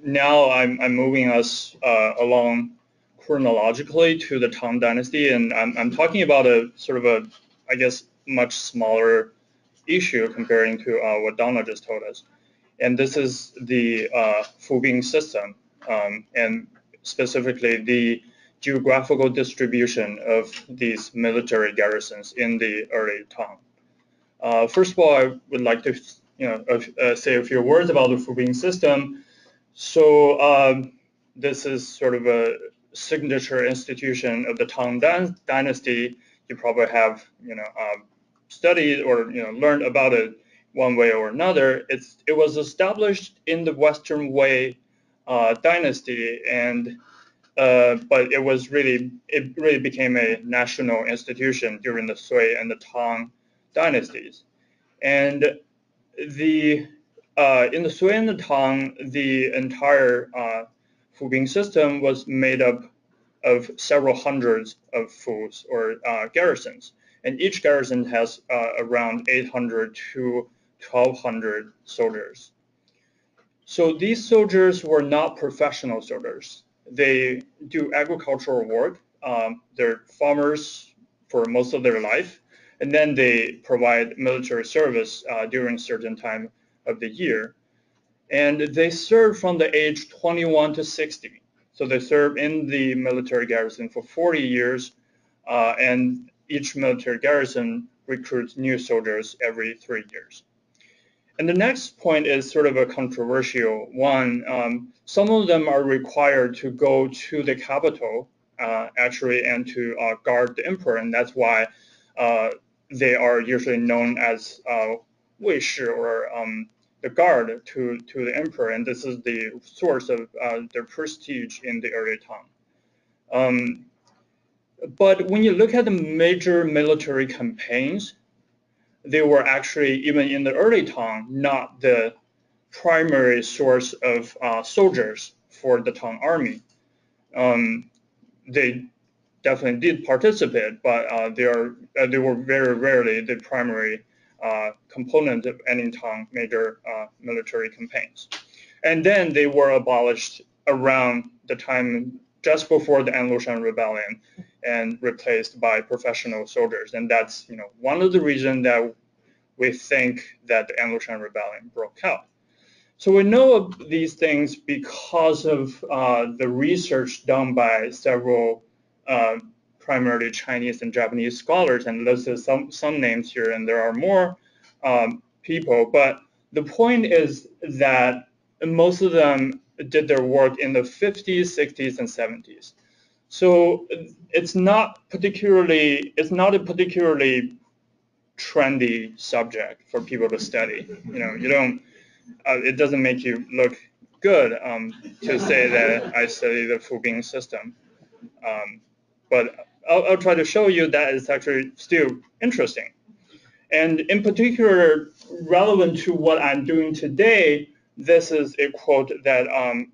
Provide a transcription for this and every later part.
now I'm moving us along chronologically to the Tang Dynasty, and I'm talking about a sort of a, I guess, much smaller issue comparing to what Donna just told us. And this is the Fubing system, and specifically the geographical distribution of these military garrisons in the early Tang. First of all, I would like to say a few words about the Fubing system. So this is sort of a signature institution of the Tang Dynasty. You probably have studied or learned about it one way or another. It was established in the Western Wei dynasty, and but it really became a national institution during the Sui and the Tang dynasties. And in the Sui and the Tang, the entire Fubing system was made up of several hundreds of fus or garrisons, and each garrison has around 800 to 1,200 soldiers. So these soldiers were not professional soldiers. They do agricultural work. They're farmers for most of their life, and then they provide military service during certain time of the year. And they serve from the age 21 to 60. So they serve in the military garrison for 40 years, and each military garrison recruits new soldiers every 3 years. And the next point is sort of a controversial one. Some of them are required to go to the capital, actually, and to guard the emperor, and that's why they are usually known as Wei Shi, or the guard to the emperor, and this is the source of their prestige in the early Tang. But when you look at the major military campaigns, they were actually, even in the early Tang, not the primary source of soldiers for the Tang army. They definitely did participate, but they were very rarely the primary component of any Tang major military campaigns. And then they were abolished around the time just before the Anlushan Rebellion and replaced by professional soldiers. And that's one of the reasons that we think that the Anlushan Rebellion broke out. So we know of these things because of the research done by several primarily Chinese and Japanese scholars, and listed some names here, and there are more people. But the point is that most of them did their work in the 50s, 60s, and 70s. So it's not a particularly trendy subject for people to study. You don't. It doesn't make you look good to say that I study the Fubing system. But I'll try to show you that it's actually still interesting. And in particular, relevant to what I'm doing today, this is a quote that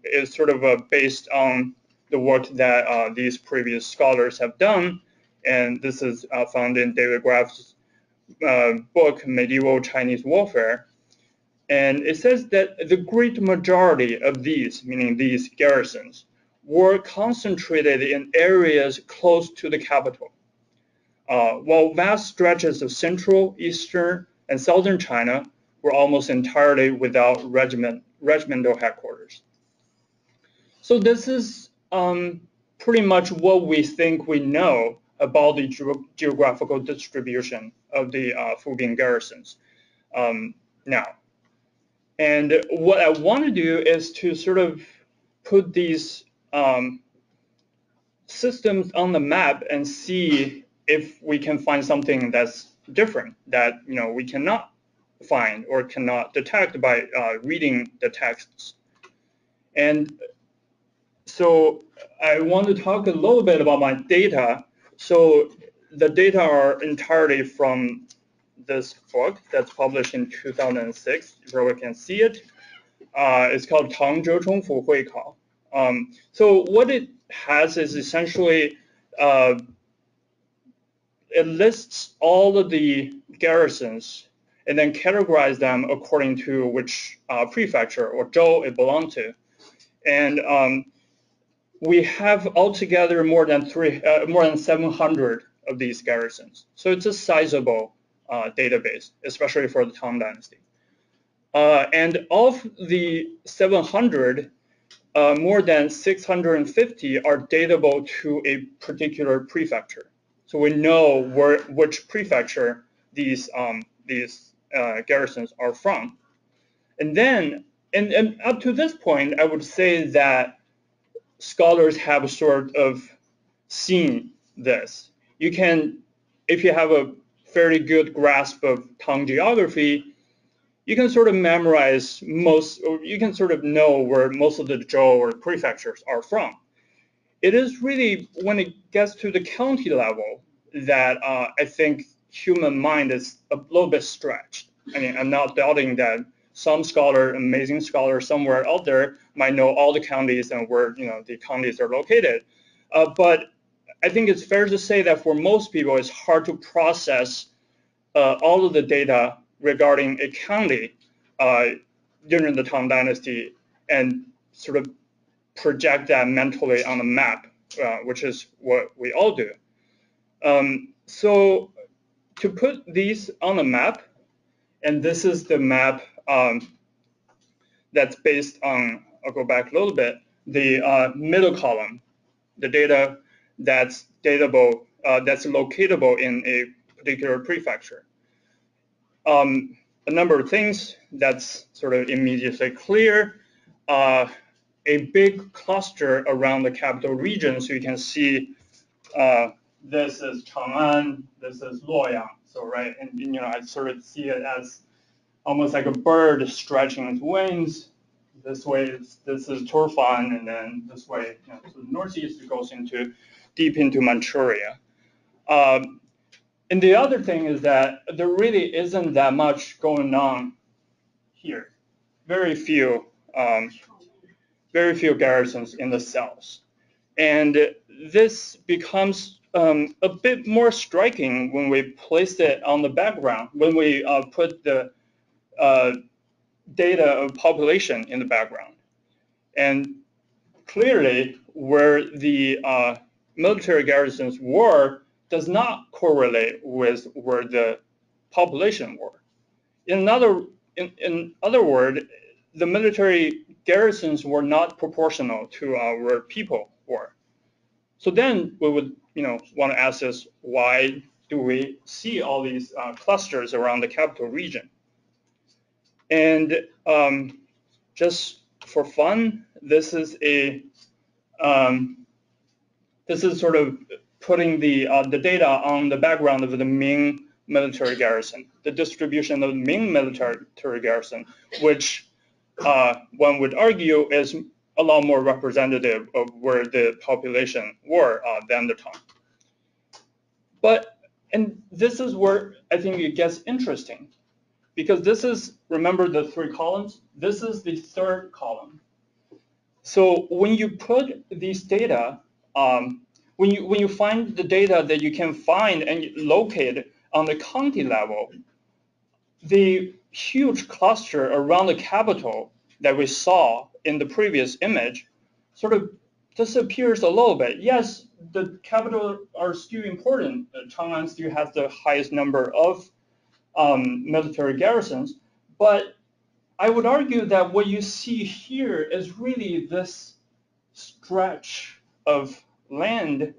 is sort of based on the work that these previous scholars have done. And this is found in David Graff's book, Medieval Chinese Warfare. And it says that the great majority of these, meaning these garrisons, were concentrated in areas close to the capital, while vast stretches of central, eastern, and southern China were almost entirely without regimental headquarters. So this is pretty much what we think we know about the geographical distribution of the Fubing garrisons now. And what I want to do is to sort of put these systems on the map and see if we can find something that's different that we cannot find or cannot detect by reading the texts. And so I want to talk a little bit about my data. So the data are entirely from this book that's published in 2006. You probably can see it. It's called Tang Zhe Chong Fu Hui Kao. So what it has is essentially it lists all of the garrisons and then categorize them according to which prefecture or zhou it belonged to. And we have altogether more than 700 of these garrisons. So it's a sizable database, especially for the Tang Dynasty. And of the 700, more than 650 are datable to a particular prefecture. So we know which prefecture these garrisons are from. And then, and up to this point, I would say that scholars have sort of seen this. You can, if you have a fairly good grasp of Tang geography, you can sort of memorize most, or you can sort of know where most of the zhou or prefectures are from. It is really when it gets to the county level that I think human mind is a little bit stretched. I mean, I'm not doubting that some scholar, amazing scholar somewhere out there might know all the counties and where the counties are located. But I think it's fair to say that for most people, it's hard to process all of the data regarding a county during the Tang Dynasty and sort of project that mentally on a map, which is what we all do. So to put these on the map, and this is the map that's based on, I'll go back a little bit, the middle column, the data that's datable, that's locatable in a particular prefecture. A number of things that's sort of immediately clear. A big cluster around the capital region, so you can see this is Chang'an, this is Luoyang. So right, and I sort of see it as almost like a bird stretching its wings. This way, this is Turfan, and then this way, to the northeast, it goes deep into Manchuria. And the other thing is that there really isn't that much going on here. Very few garrisons in the south. And this becomes a bit more striking when we place it on the background, when we put the data of population in the background. And clearly, where the military garrisons were does not correlate with where the population were. In other words, the military garrisons were not proportional to where people were. So then we would, want to ask us, why do we see all these clusters around the capital region? And just for fun, this is sort of putting the data on the background of the Ming military garrison, the distribution of the Ming military garrison, which one would argue is a lot more representative of where the population were than the Tang. And this is where I think it gets interesting, because this is, remember the three columns? This is the third column. So when you put these data, when you find the data that you can find and locate on the county level, the huge cluster around the capital that we saw in the previous image sort of disappears a little bit. Yes, the capital are still important. Chang'an still has the highest number of military garrisons, but I would argue that what you see here is really this stretch of land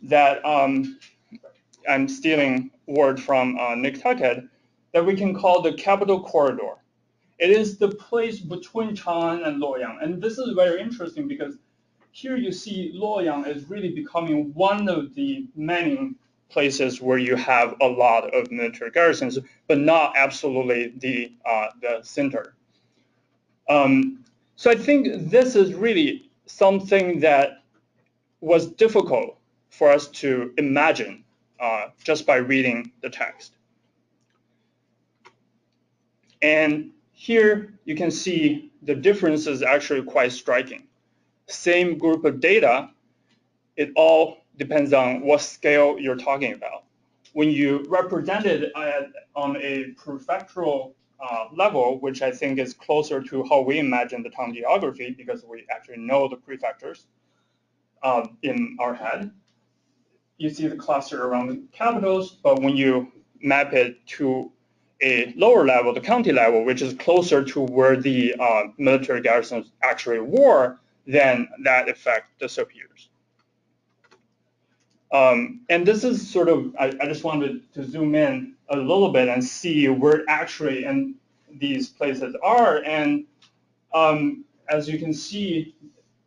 that I'm stealing word from Nick Tuckett, that we can call the capital corridor. It is the place between Chang'an and Luoyang. And this is very interesting because here you see Luoyang is really becoming one of the many places where you have a lot of military garrisons, but not absolutely the center. So I think this is really something that was difficult for us to imagine just by reading the text. And here you can see the difference is actually quite striking. Same group of data, it all depends on what scale you're talking about. When you represent it on a prefectural level, which I think is closer to how we imagine the Tang geography because we actually know the prefectures in our head. You see the cluster around the capitals, but when you map it to a lower level, the county level, which is closer to where the military garrisons actually were, then that effect disappears. And this is sort of, I just wanted to zoom in a little bit and see where actually in these places are. And as you can see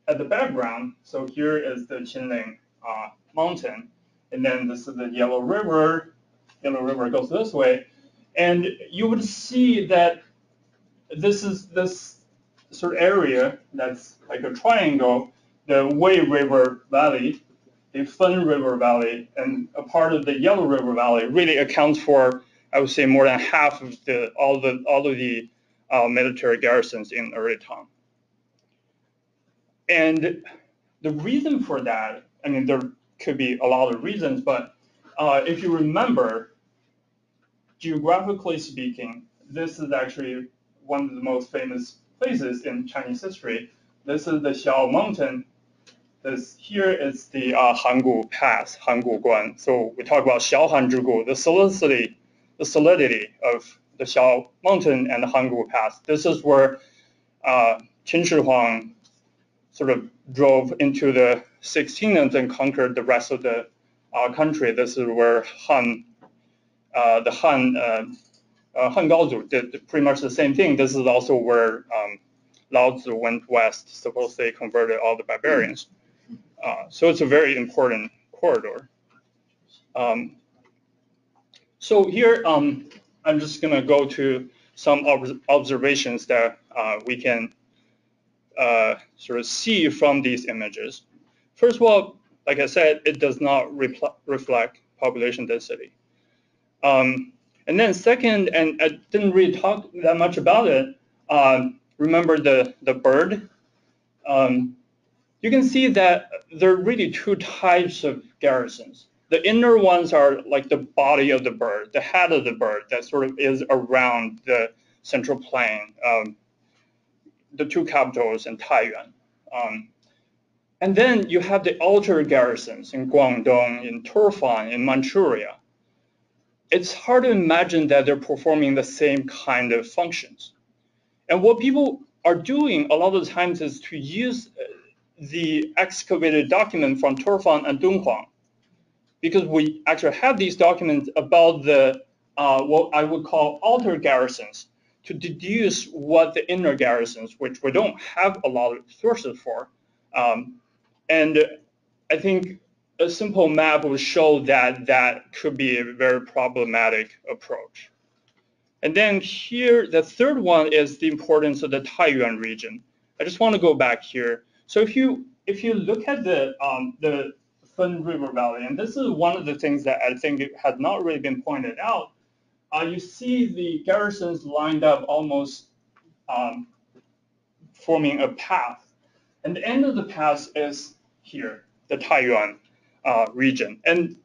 at the background, so here is the Qinling mountain, and then this is the Yellow River. Yellow River goes this way. And you would see that this is this sort of area that's like a triangle, the Wei River Valley, the Fen River Valley, and a part of the Yellow River Valley really accounts for, I would say, more than half of all of the military garrisons in early Tang. And the reason for that, I mean, there could be a lot of reasons, but if you remember, geographically speaking, this is actually one of the most famous places in Chinese history. This is the Xiao Mountain. This here is the Hangu Pass, Hangu Guan. So we talk about Xiaohan Zhigu, the solidity of the Xiao Mountain and the Hangu Pass. This is where Qin Shi Huang sort of drove into the 16th and conquered the rest of the country. This is where Han Gaozu did pretty much the same thing. This is also where Lao Tzu went west, supposedly converted all the barbarians. So it's a very important corridor. So here, I'm just going to go to some observations that we can sort of see from these images. First of all, like I said, it does not reflect population density. And then second, and I didn't really talk that much about it, remember the bird? You can see that there are really two types of garrisons. The inner ones are like the body of the bird, the head of the bird that sort of is around the central plain, the two capitals and Taiyuan. And then you have the outer garrisons in Guangdong, in Turfan, in Manchuria. It's hard to imagine that they're performing the same kind of functions. And what people are doing a lot of the times is to use the excavated document from Turfan and Dunhuang, because we actually have these documents about the what I would call outer garrisons to deduce what the inner garrisons, which we don't have a lot of sources for. And I think a simple map will show that that could be a very problematic approach. And then here, the third one is the importance of the Taiyuan region. I just want to go back here. So if you look at the Fen River Valley, and this is one of the things that I think had not really been pointed out, you see the garrisons lined up almost forming a path. And the end of the path is here, the Taiyuan region. And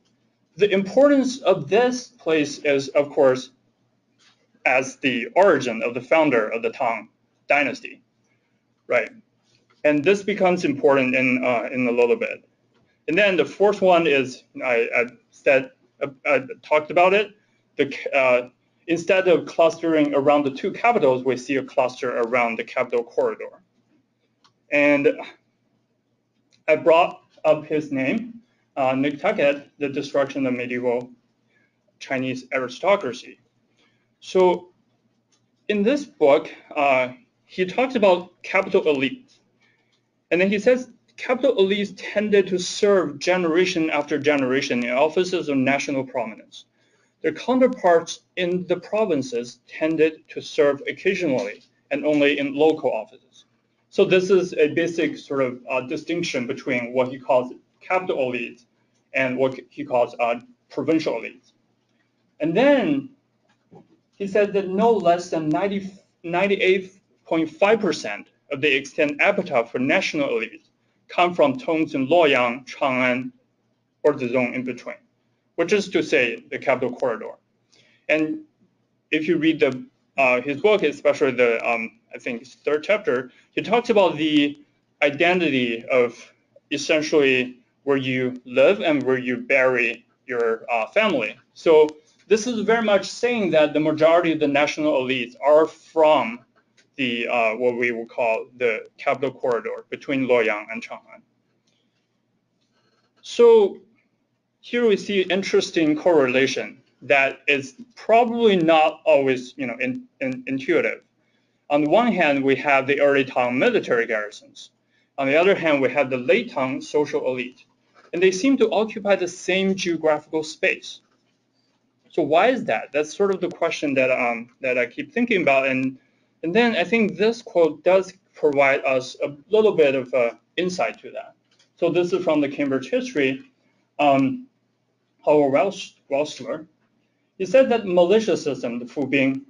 the importance of this place is, of course, as the origin of the founder of the Tang dynasty, right? And this becomes important in a little bit. And then the fourth one is, I talked about it. Instead of clustering around the two capitals, we see a cluster around the capital corridor. And I brought up his name, Niktaket, the destruction of medieval Chinese aristocracy. So in this book, he talks about capital elites. And then he says capital elites tended to serve generation after generation in offices of national prominence. Their counterparts in the provinces tended to serve occasionally and only in local offices. So this is a basic sort of distinction between what he calls capital elites and what he calls provincial elites. And then he said that no less than 98.5% of the extent appetite for national elites come from towns in Luoyang, Chang'an, or the zone in between, which is to say the capital corridor. And if you read the his book, especially the I think third chapter, he talks about the identity of essentially where you live and where you bury your family. So this is very much saying that the majority of the national elites are from the what we would call the capital corridor between Luoyang and Chang'an. So here we see interesting correlation that is probably not always intuitive. On the one hand, we have the early Tang military garrisons. On the other hand, we have the late Tang social elite. And they seem to occupy the same geographical space. So why is that? That's sort of the question that I keep thinking about. And then I think this quote does provide us a little bit of insight to that. So this is from the Cambridge History. Howard Welsler. He said that militia system, the Fubing,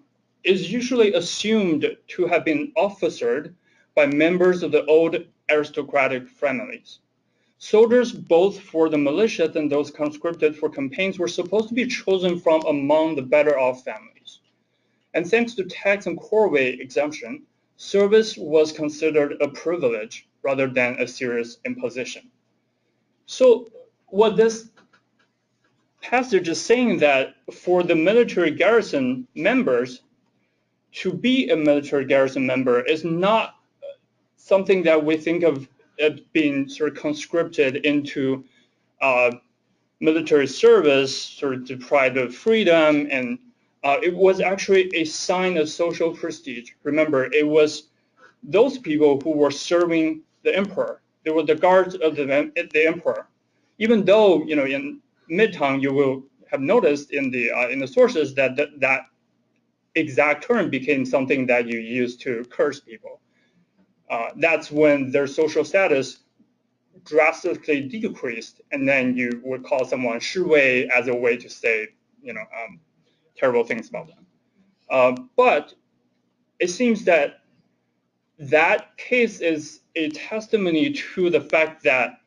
is usually assumed to have been officered by members of the old aristocratic families. Soldiers, both for the militia and those conscripted for campaigns, were supposed to be chosen from among the better off families. And thanks to tax and corvée exemption, service was considered a privilege rather than a serious imposition. So what this passage is saying that for the military garrison members, to be a military garrison member is not something that we think of as being sort of conscripted into military service, sort of deprived of freedom, and it was actually a sign of social prestige. Remember, it was those people who were serving the emperor. They were the guards of the emperor. Even though, in Mid-Tang, you will have noticed in the sources that that exact term became something that you use to curse people. That's when their social status drastically decreased, and then you would call someone 士卫 as a way to say, terrible things about them. But it seems that that case is a testimony to the fact that,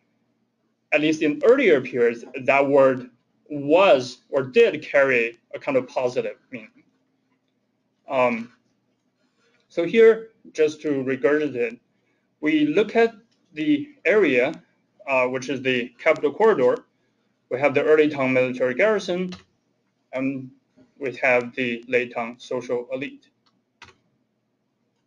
at least in earlier periods, that word was or did carry a kind of positive meaning. So here, just to regurgitate, we look at the area, which is the capital corridor. We have the early Tang military garrison, and we have the late Tang social elite.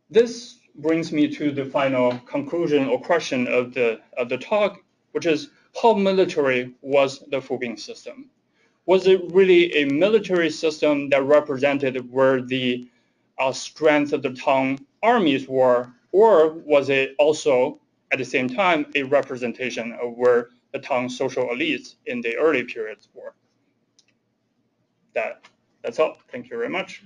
This brings me to the final conclusion or question of the talk, which is how military was the Fubing system? Was it really a military system that represented where the strength of the Tang armies were, or was it also, at the same time, a representation of where the Tang social elites in the early periods were? That's all. Thank you very much.